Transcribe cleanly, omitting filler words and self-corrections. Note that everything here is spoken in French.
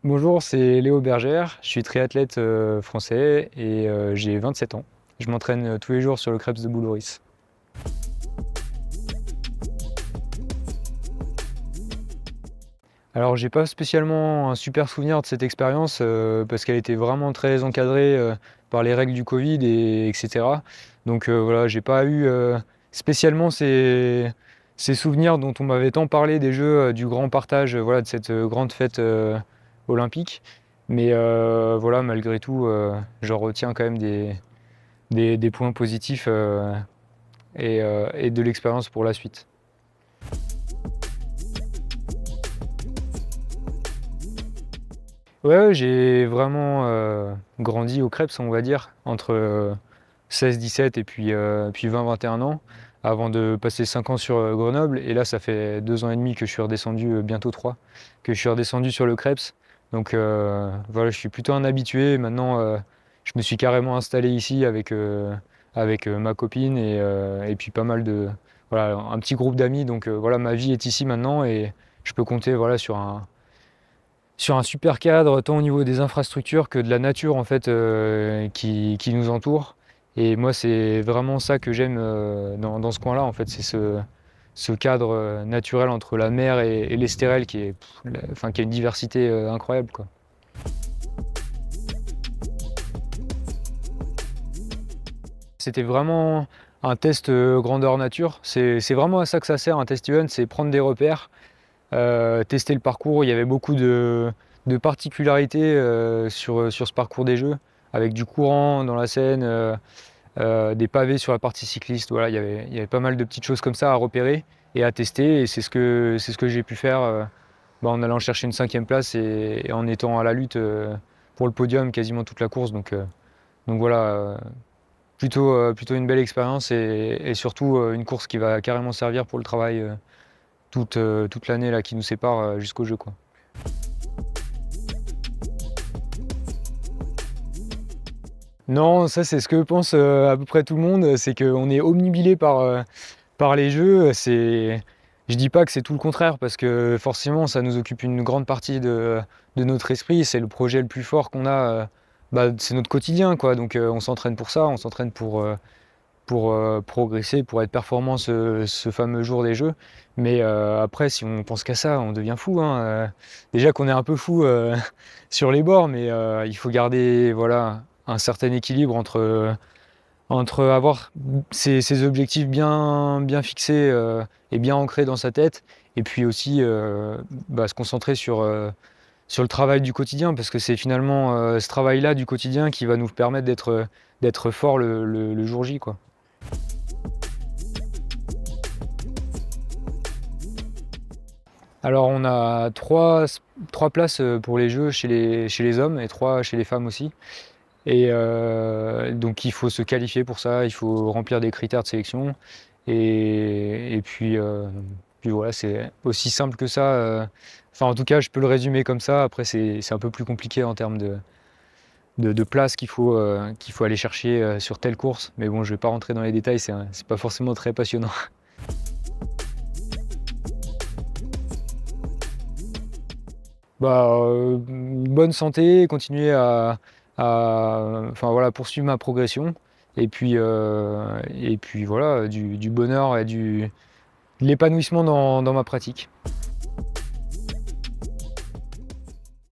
Bonjour, c'est Léo Bergère, je suis triathlète français et j'ai 27 ans. Je m'entraîne tous les jours sur le Krebs de Boulouris. Alors j'ai pas spécialement un super souvenir de cette expérience parce qu'elle était vraiment très encadrée par les règles du Covid et etc. Donc voilà, j'ai pas eu spécialement ces souvenirs dont on m'avait tant parlé des Jeux, du grand partage, voilà, de cette grande fête olympique. Mais voilà, malgré tout, j'en retiens quand même des points positifs et de l'expérience pour la suite. Ouais, j'ai vraiment grandi au Crêpes, on va dire, entre 16-17 et puis 20-21 ans, avant de passer 5 ans sur Grenoble. Et là, ça fait 2 ans et demi que je suis redescendu, bientôt 3, que je suis redescendu sur le Crêpes. Donc voilà, je suis plutôt un habitué. Maintenant, je me suis carrément installé ici avec ma copine et puis pas mal de... Voilà, un petit groupe d'amis. Donc voilà, ma vie est ici maintenant et je peux compter voilà, sur un super cadre, tant au niveau des infrastructures que de la nature en fait qui nous entoure. Et moi, c'est vraiment ça que j'aime dans ce coin-là, en fait, c'est ce cadre naturel entre la mer et l'Estérel qui a une diversité incroyable, quoi. C'était vraiment un test grandeur nature. C'est vraiment à ça que ça sert, un test event, c'est prendre des repères, tester le parcours. Il y avait beaucoup de particularités sur ce parcours des Jeux, avec du courant dans la Seine, des pavés sur la partie cycliste. Voilà, il y avait pas mal de petites choses comme ça à repérer et à tester. Et c'est ce que j'ai pu faire en allant chercher une 5e place et en étant à la lutte pour le podium quasiment toute la course. Donc voilà, plutôt une belle expérience et surtout une course qui va carrément servir pour le travail toute l'année là, qui nous sépare jusqu'au jeu, quoi. Non, ça c'est ce que pense à peu près tout le monde, c'est qu'on est omnibilé par les jeux. Je dis pas que c'est tout le contraire, parce que forcément ça nous occupe une grande partie de notre esprit, c'est le projet le plus fort qu'on a, c'est notre quotidien, quoi. Donc on s'entraîne pour ça, on s'entraîne pour progresser, pour être performant ce fameux jour des Jeux. Mais après, si on pense qu'à ça, on devient fou, hein. Déjà qu'on est un peu fou sur les bords, mais il faut garder voilà, un certain équilibre entre avoir ses objectifs bien fixés et bien ancrés dans sa tête, et puis aussi se concentrer sur le travail du quotidien, parce que c'est finalement ce travail-là du quotidien qui va nous permettre d'être fort le jour J, quoi. Alors on a trois places pour les Jeux chez les hommes et 3 chez les femmes aussi. Et donc il faut se qualifier pour ça, il faut remplir des critères de sélection. Et puis voilà, c'est aussi simple que ça. Enfin en tout cas, je peux le résumer comme ça. Après c'est un peu plus compliqué en termes de places qu'il faut aller chercher sur telle course. Mais bon, je vais pas rentrer dans les détails, c'est pas forcément très passionnant. Une bonne santé, continuer enfin, voilà, poursuivre ma progression. Et puis voilà, du bonheur et de l'épanouissement dans ma pratique.